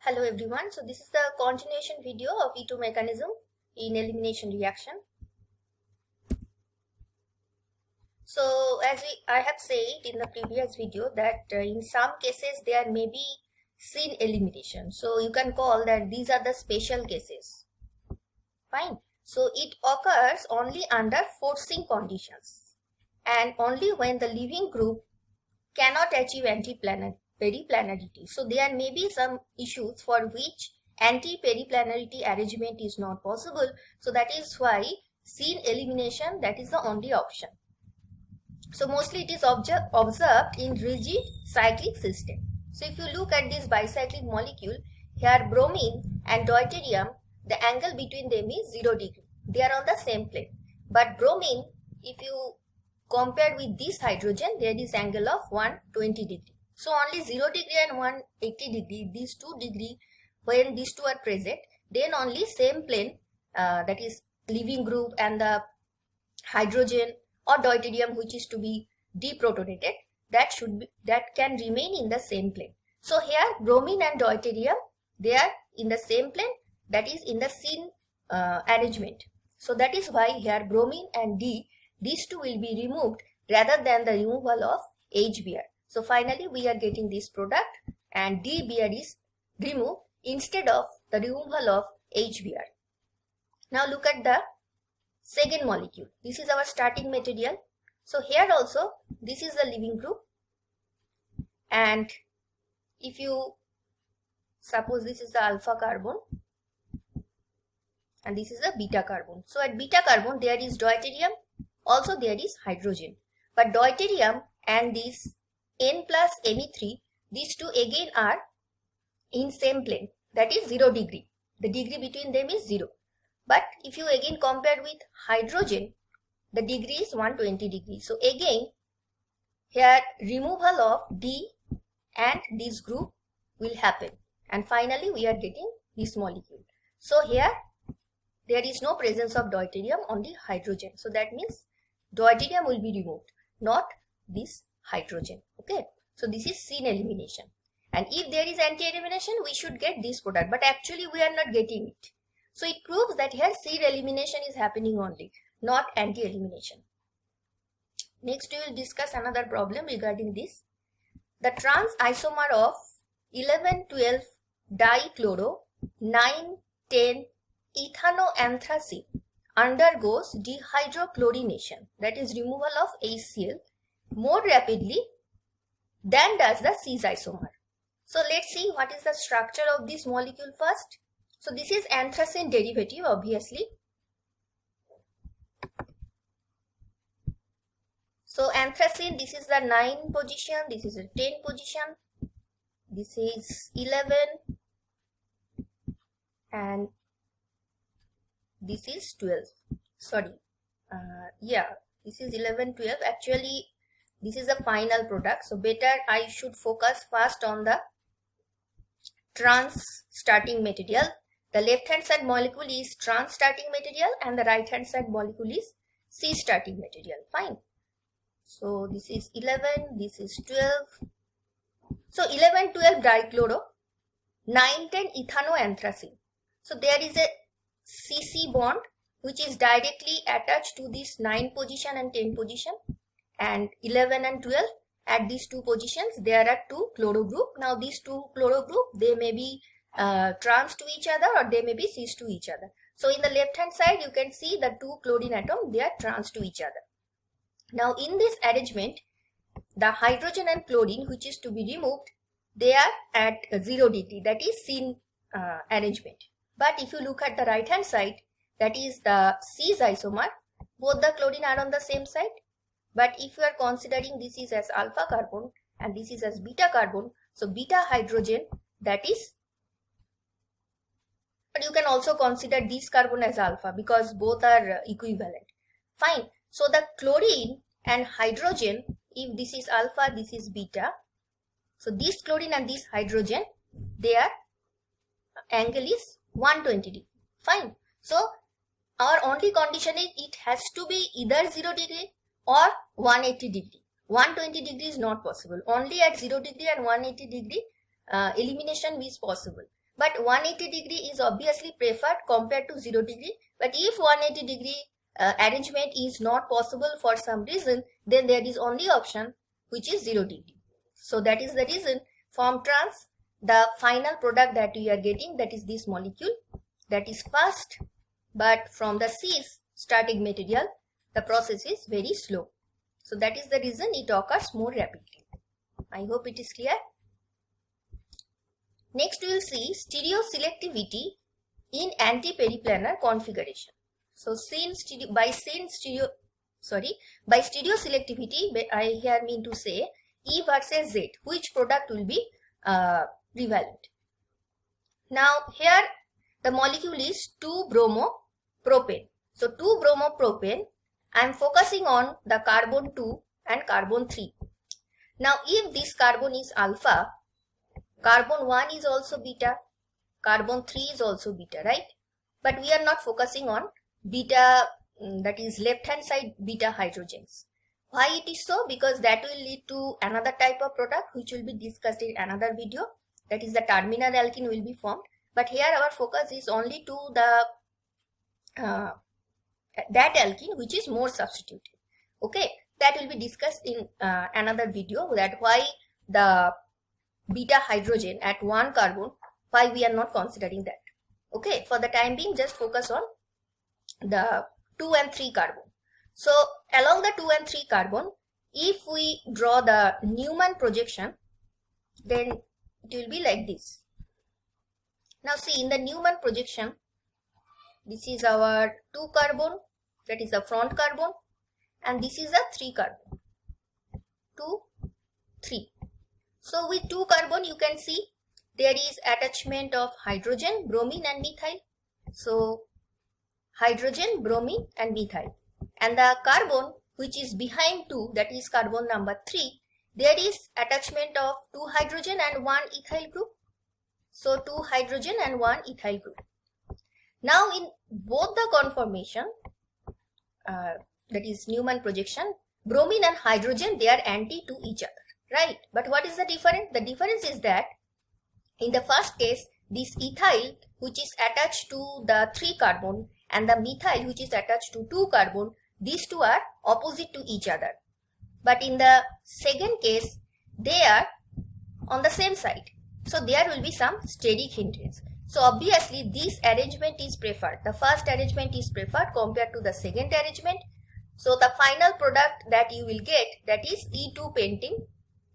Hello everyone, so this is the continuation video of E2 mechanism in elimination reaction. So as I have said in the previous video that in some cases there may be syn elimination. So you can call that these are the special cases. Fine. So it occurs only under forcing conditions and only when the leaving group cannot achieve anti-periplanarity. So there may be some issues for which anti-periplanarity arrangement is not possible. So that is why syn elimination, that is the only option. So mostly it is observed in rigid cyclic system. So if you look at this bicyclic molecule, here bromine and deuterium, the angle between them is 0 degree. They are on the same plane. But bromine, if you compare with this hydrogen, there is angle of 120 degree. So only 0 degree and 180 degree, these 2 degree, when these two are present, then only same plane, that is leaving group and the hydrogen or deuterium which is to be deprotonated, that can remain in the same plane. So here bromine and deuterium, they are in the same plane, that is in the syn arrangement. So that is why here bromine and D, these two will be removed rather than the removal of HBr. So finally we are getting this product and DBr is removed instead of the removal of HBr. Now look at the second molecule. This is our starting material. So here also this is the leaving group, and if you suppose this is the alpha carbon and this is the beta carbon. So at beta carbon there is deuterium, also there is hydrogen, but deuterium and this N plus Me3, these two again are in same plane, that is 0 degree. The degree between them is 0. But if you again compare with hydrogen, the degree is 120 degrees. So again here removal of D and this group will happen, and finally we are getting this molecule. So here there is no presence of deuterium, only hydrogen. So that means deuterium will be removed, not this hydrogen. Okay, so this is syn elimination, and if there is anti-elimination we should get this product, but actually we are not getting it. So it proves that here syn elimination is happening only, not anti-elimination. Next we will discuss another problem regarding this. The trans isomer of 11,12 dichloro 9,10 ethanoanthracene undergoes dehydrochlorination, that is removal of HCl, more rapidly than does the cis isomer. So let's see what is the structure of this molecule first. So this is anthracene derivative, obviously. So anthracene, this is the 9 position, this is the 10 position, this is 11 and this is 12. Sorry, this is 11, 12. Actually this is the final product, so better I should focus first on the trans starting material. The left hand side molecule is trans starting material and the right hand side molecule is cis starting material. Fine. So this is 11, this is 12. So 11, 12 dichloro, 9, 10 ethanoanthracene. So there is a CC bond which is directly attached to this 9 position and 10 position, and 11 and 12 at these 2 positions there are 2 chloro group. Now these 2 chloro group, they may be trans to each other or they may be cis to each other. So in the left hand side you can see the 2 chlorine atom, they are trans to each other. Now in this arrangement the hydrogen and chlorine which is to be removed, they are at 0 degree, that is syn arrangement. But if you look at the right hand side, that is the cis isomer, both the chlorine are on the same side. But if you are considering this is as alpha carbon and this is as beta carbon, so beta hydrogen, that is, but you can also consider this carbon as alpha because both are equivalent. Fine. So the chlorine and hydrogen, if this is alpha, this is beta. So this chlorine and this hydrogen, their angle is 120 degree. Fine. So our only condition is it has to be either 0 degree or 180 degree. 120 degree is not possible. Only at 0 degree and 180 degree elimination is possible. But 180 degree is obviously preferred compared to 0 degree. But if 180 degree arrangement is not possible for some reason, then there is only option which is 0 degree. So that is the reason form trans, the final product that we are getting, that is this molecule, that is fast, but from the cis starting material the process is very slow. So that is the reason it occurs more rapidly. I hope it is clear. Next we will see stereoselectivity in anti-periplanar configuration. So by stereoselectivity, I here mean to say E versus Z, which product will be prevalent. Now here the molecule is 2-bromopropane. So 2-bromopropane, I am focusing on the carbon 2 and carbon 3. Now if this carbon is alpha, carbon 1 is also beta, carbon 3 is also beta, right? But we are not focusing on beta, that is left hand side beta hydrogens. Why it is so? Because that will lead to another type of product which will be discussed in another video, that is the terminal alkene will be formed. But here our focus is only to the that alkene which is more substituted. Okay, that will be discussed in another video, that why the beta hydrogen at 1 carbon, why we are not considering that. Okay, for the time being just focus on the 2 and 3 carbon. So along the 2 and 3 carbon, if we draw the Newman projection, then it will be like this. Now see, in the Newman projection, this is our 2 carbon, that is the front carbon, and this is a 3 carbon, 2, 3. So with 2 carbon you can see there is attachment of hydrogen, bromine and methyl. So hydrogen, bromine and methyl. And the carbon which is behind 2, that is carbon number 3, there is attachment of 2 hydrogen and 1 ethyl group. So 2 hydrogen and 1 ethyl group. Now in both the conformation, that is Newman projection, bromine and hydrogen, they are anti to each other, right? But what is the difference? The difference is that in the first case, this ethyl which is attached to the 3 carbon and the methyl which is attached to 2 carbon, these two are opposite to each other. But in the second case, they are on the same side. So there will be some steric hindrance. So obviously this arrangement is preferred. The first arrangement is preferred compared to the second arrangement. So the final product that you will get, that is E2 pentene,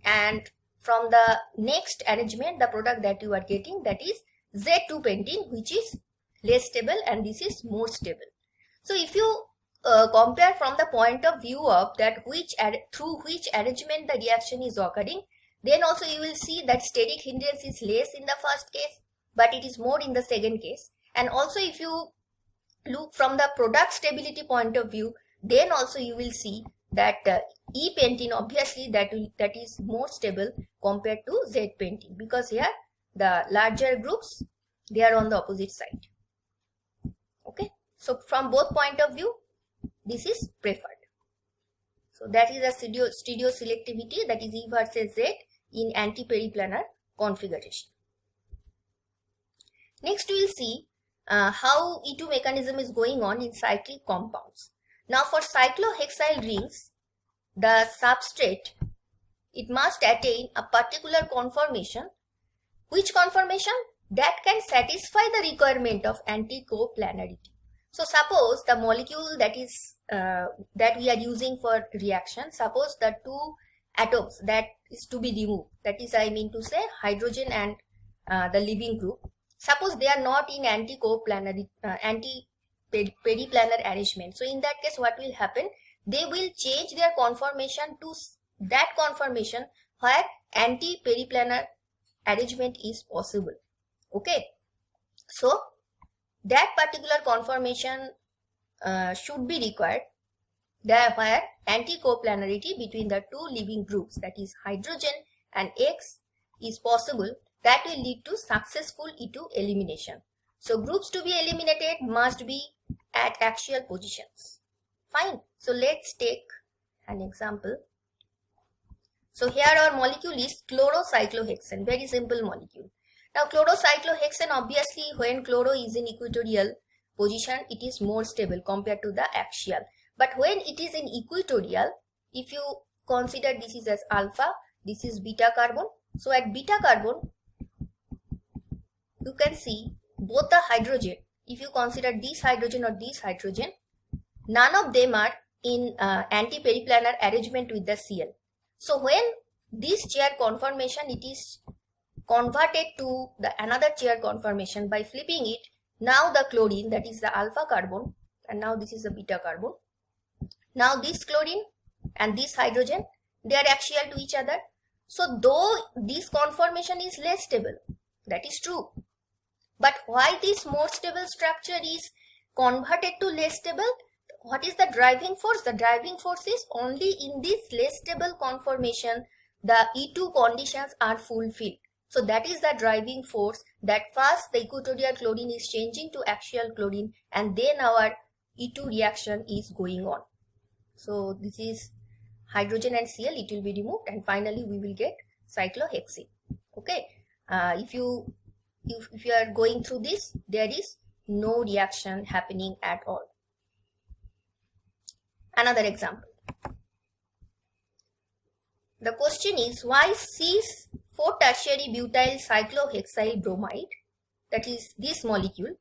and from the next arrangement, the product that you are getting, that is Z2 pentene, which is less stable and this is more stable. So if you compare from the point of view of that through which arrangement the reaction is occurring, then also you will see that steric hindrance is less in the first case, but it is more in the second case. And also if you look from the product stability point of view, then also you will see that E pentene, obviously that is more stable compared to Z pentene, because here the larger groups, they are on the opposite side. Okay, so from both point of view, this is preferred. So that is a stereoselectivity, that is E versus Z in anti-periplanar configuration. Next we will see how E2 mechanism is going on in cyclic compounds. Now for cyclohexyl rings, the substrate, it must attain a particular conformation. Which conformation? That can satisfy the requirement of anti-coplanarity. So suppose the molecule that is that we are using for reaction, suppose the 2 atoms that is to be removed, that is I mean to say hydrogen and the leaving group, suppose they are not in anti-periplanar arrangement. So in that case what will happen? They will change their conformation to that conformation where anti-periplanar arrangement is possible. Okay, so that particular conformation should be required, there where anti-coplanarity between the 2 leaving groups, that is hydrogen and X, is possible. That will lead to successful E2 elimination. So groups to be eliminated must be at axial positions. Fine. So let's take an example. So here our molecule is chlorocyclohexane, very simple molecule. Now chlorocyclohexane, obviously when chloro is in equatorial position, it is more stable compared to the axial. But when it is in equatorial, if you consider this is as alpha, this is beta carbon. So at beta carbon, you can see both the hydrogen, if you consider this hydrogen or this hydrogen, none of them are in anti-periplanar arrangement with the Cl. So when this chair conformation, it is converted to the another chair conformation by flipping it. Now the chlorine, that is the alpha carbon, and now this is the beta carbon. Now this chlorine and this hydrogen, they are axial to each other. So though this conformation is less stable, that is true. But why this more stable structure is converted to less stable? What is the driving force? The driving force is only in this less stable conformation, the E2 conditions are fulfilled. So that is the driving force, that first the equatorial chlorine is changing to axial chlorine, and then our E2 reaction is going on. So this is hydrogen and Cl, it will be removed, and finally we will get cyclohexane. Okay, if you are going through this, there is no reaction happening at all. Another example. The question is, why cis 4 tertiary butyl cyclohexyl bromide, that is this molecule,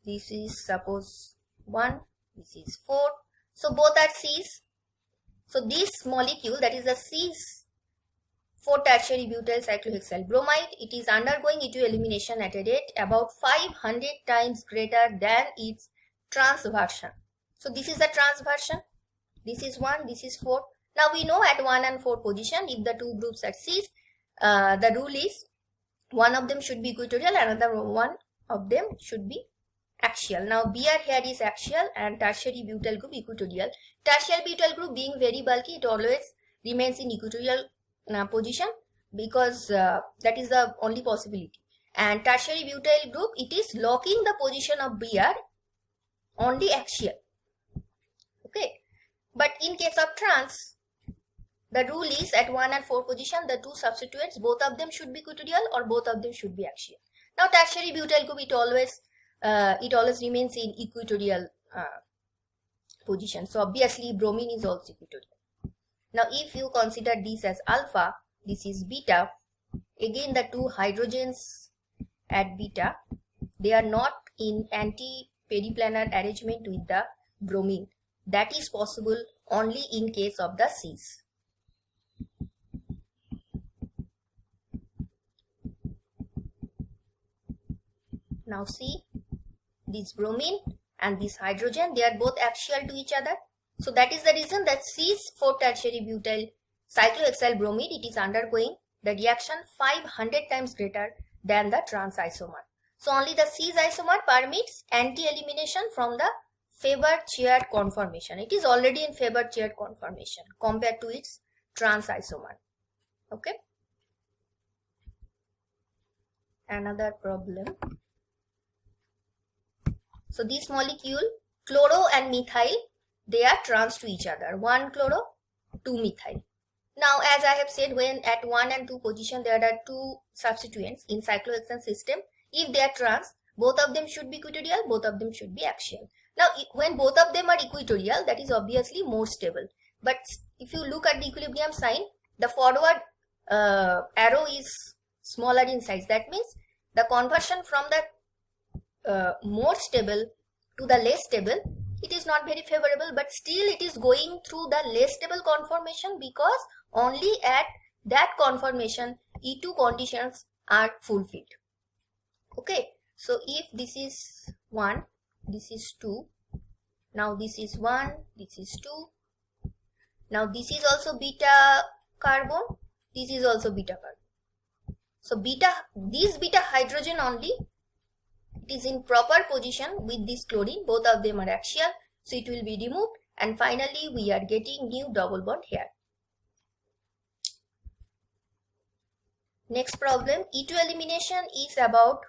this is suppose 1, this is 4, so both are cis. So this molecule, that is the cis 4 tertiary butyl cyclohexyl bromide, it is undergoing E2 elimination at a rate about 500 times greater than its transversion. So this is the transversion, this is 1, this is 4. Now we know at 1 and 4 position, if the two groups are cis, the rule is one of them should be equatorial, another one of them should be axial. Now Br here is axial and tertiary butyl group equatorial. Tertiary butyl group being very bulky, it always remains in equatorial position, because that is the only possibility. And tertiary butyl group, it is locking the position of Br only axial. Okay, but in case of trans, the rule is at 1 and 4 position, the two substituents, both of them should be equatorial or both of them should be axial. Now tertiary butyl group, it always remains in equatorial position. So obviously bromine is also equatorial. Now if you consider this as alpha, this is beta, again the two hydrogens at beta, they are not in anti-periplanar arrangement with the bromine. That is possible only in case of the cis. Now see, this bromine and this hydrogen, they are both axial to each other. So that is the reason that cis 4 tertiary butyl cyclohexyl bromide, it is undergoing the reaction 500 times greater than the trans isomer. So only the cis isomer permits anti-elimination from the favored chaired conformation. It is already in favored chaired conformation compared to its trans isomer. Okay. Another problem. So this molecule, chloro and methyl, they are trans to each other. 1 chloro, 2 methyl. Now as I have said, when at 1 and 2 position there are two substituents in cyclohexane system, if they are trans, both of them should be equatorial, both of them should be axial. Now when both of them are equatorial, that is obviously more stable. But if you look at the equilibrium sign, the forward arrow is smaller in size. That means the conversion from the more stable to the less stable, it is not very favorable, but still it is going through the less stable conformation, because only at that conformation E2 conditions are fulfilled. Okay, so if this is 1, this is 2, now this is 1, this is 2, now this is also beta carbon, this is also beta carbon. So this beta hydrogen only, it is in proper position with this chlorine, both of them are axial, so it will be removed, and finally we are getting new double bond here. Next problem, E2 elimination is about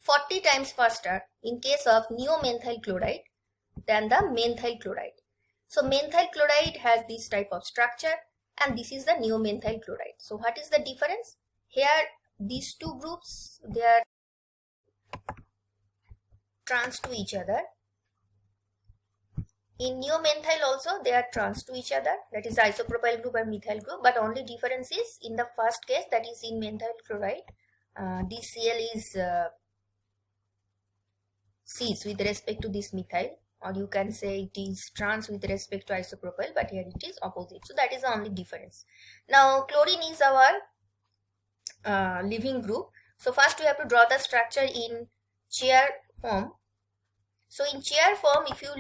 40 times faster in case of neomethyl chloride than the methyl chloride. So methyl chloride has this type of structure and this is the neomethyl chloride. So what is the difference? Here these two groups, they are trans to each other. In neomethyl also they are trans to each other, that is isopropyl group and methyl group, but only difference is in the first case, that is in methyl chloride, this Cl is cis with respect to this methyl, or you can say it is trans with respect to isopropyl, but here it is opposite. So that is the only difference. Now chlorine is our leaving group. So first we have to draw the structure in chair form. So in chair form, if you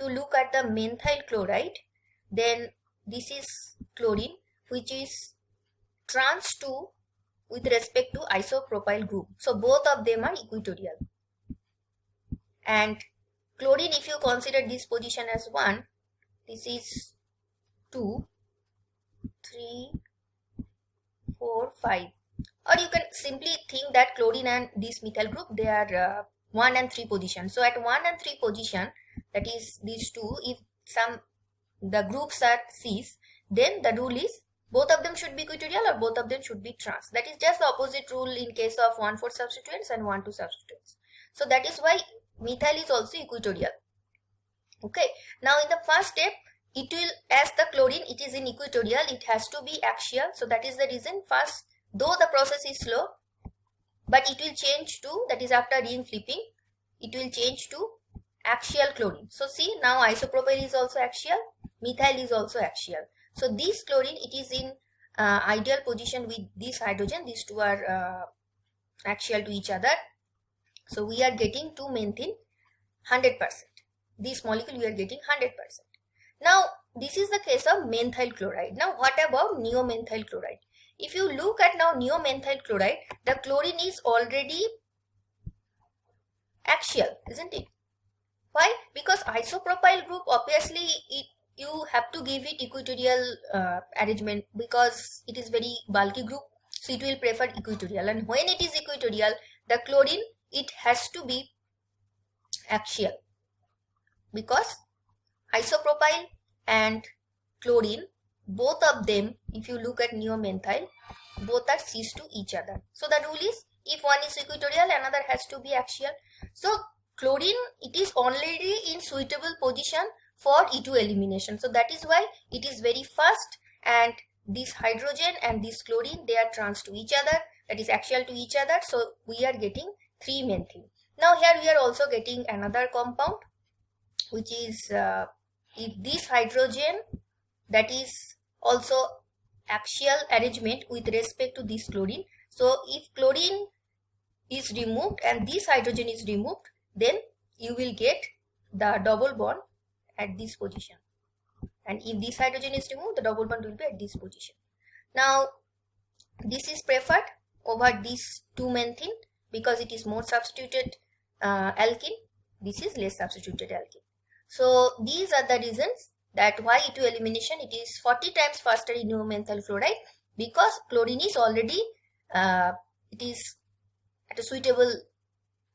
look at the methyl chloride, then this is chlorine which is trans to with respect to isopropyl group. So both of them are equatorial. And chlorine, if you consider this position as 1, this is 2, 3, 4, 5. Or you can simply think that chlorine and this methyl group, they are 1 and 3 position. So at 1 and 3 position, that is these two, if the groups are cis, then the rule is both of them should be equatorial or both of them should be trans. That is just the opposite rule in case of 1,4 substituents and 1,2 substituents. So that is why methyl is also equatorial. Okay. Now in the first step, it will, as the chlorine, it is in equatorial, it has to be axial. So that is the reason first, though the process is slow, but it will change to, that is after ring flipping, it will change to axial chlorine. So see, now isopropyl is also axial, methyl is also axial. So this chlorine, it is in ideal position with this hydrogen. These two are axial to each other. So we are getting 2-menthyl 100%. This molecule we are getting 100%. Now this is the case of methyl chloride. Now what about neomethyl chloride? If you look at now neomethyl chloride, the chlorine is already axial, isn't it? Why? Because isopropyl group, obviously you have to give it equatorial arrangement because it is very bulky group. So it will prefer equatorial, and when it is equatorial, the chlorine, it has to be axial, because isopropyl and chlorine, both of them, if you look at neomethyl, both are cis to each other. So the rule is, if one is equatorial, another has to be axial. So chlorine, it is already in suitable position for E2 elimination. So that is why it is very fast, and this hydrogen and this chlorine, they are trans to each other, that is axial to each other. So we are getting 3-menthyl. Now here we are also getting another compound, which is if this hydrogen, that is also axial arrangement with respect to this chlorine. So if chlorine is removed and this hydrogen is removed, then you will get the double bond at this position. And if this hydrogen is removed, the double bond will be at this position. Now this is preferred over this 2-menthyl because it is more substituted alkene. This is less substituted alkene. So these are the reasons that why E2 elimination, it is 40 times faster in neomethyl chloride, because chlorine is already it is at a suitable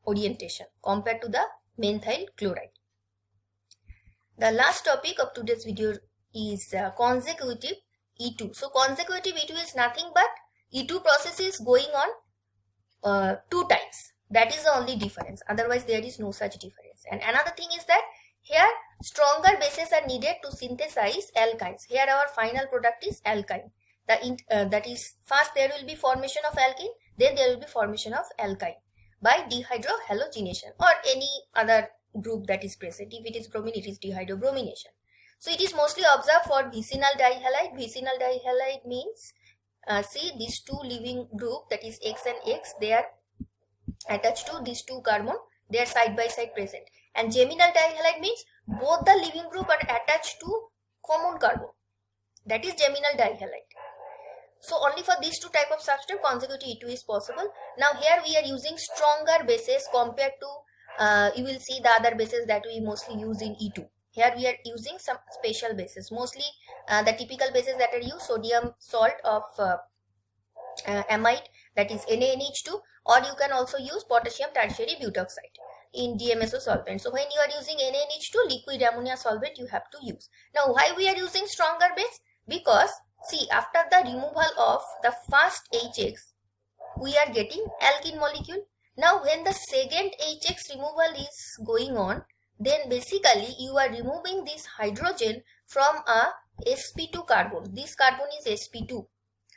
orientation compared to the methyl chloride. The last topic of today's video is consecutive E2. So consecutive E2 is nothing but E2 process is going on 2 times. That is the only difference. Otherwise there is no such difference. And another thing is that here stronger bases are needed to synthesize alkynes. Here our final product is alkyne. That is, first there will be formation of alkene, then there will be formation of alkyne by dehydrohalogenation or any other group that is present. If it is bromine, it is dehydrobromination. So it is mostly observed for vicinal dihalide. Vicinal dihalide means, see these two leaving group, that is X and X, they are attached to these 2 carbon, they are side by side present. And geminal dihalide means both the leaving group are attached to common carbon, that is geminal dihalide. So only for these 2 type of substrate consecutive E2 is possible. Now here we are using stronger bases compared to you will see the other bases that we mostly use in E2. Here we are using some special bases, mostly the typical bases that are used, sodium salt of amide, that is NaNH2, or you can also use potassium tertiary butoxide in DMSO solvent. So when you are using NaNH2, liquid ammonia solvent you have to use. Now why we are using stronger base? Because see, after the removal of the first HX, we are getting alkene molecule. Now when the second HX removal is going on, then basically you are removing this hydrogen from a sp2 carbon. This carbon is sp2.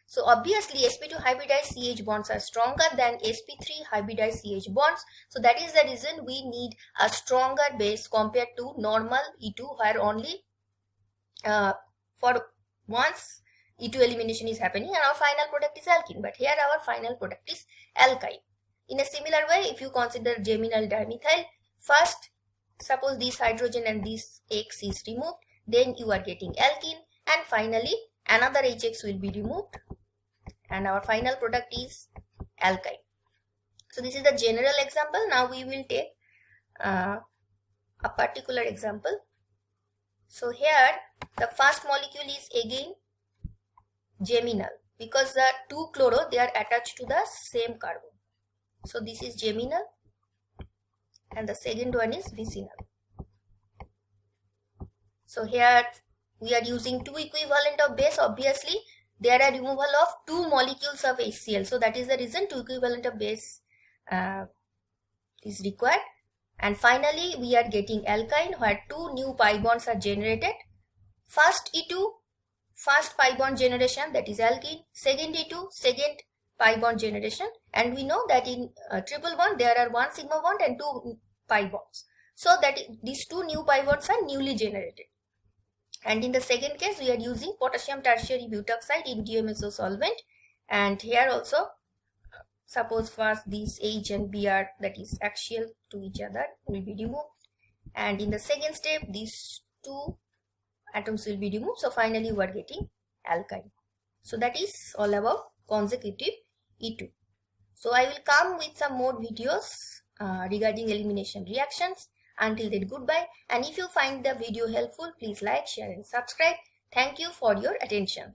So obviously sp2 hybridized CH bonds are stronger than sp3 hybridized CH bonds. So that is the reason we need a stronger base compared to normal E2, where only for once E2 elimination is happening and our final product is alkene. But here our final product is alkyne. In a similar way, if you consider geminal dimethyl, first suppose this hydrogen and this X is removed, then you are getting alkene, and finally another HX will be removed and our final product is alkyne. So this is the general example. Now we will take a particular example. So here the first molecule is again geminal because the two chloro, they are attached to the same carbon. So this is geminal and the second one is vicinal. So here we are using two equivalent of base. Obviously there are removal of two molecules of HCl. So that is the reason two equivalent of base is required. And finally we are getting alkyne, where two new pi bonds are generated. First E2, first pi bond generation, that is alkene. Second E2, second pi bond generation. And we know that in triple bond there are one sigma bond and two pi bonds. So that these two new pi bonds are newly generated. And in the second case we are using potassium tertiary butoxide in DMSO solvent. And here also suppose first these H and Br, that is axial to each other, will be removed. And in the second step these two atoms will be removed. So finally we are getting alkyne. So that is all about consecutive E2. So I will come with some more videos regarding elimination reactions. Until then, goodbye. And if you find the video helpful, please like, share and subscribe. Thank you for your attention.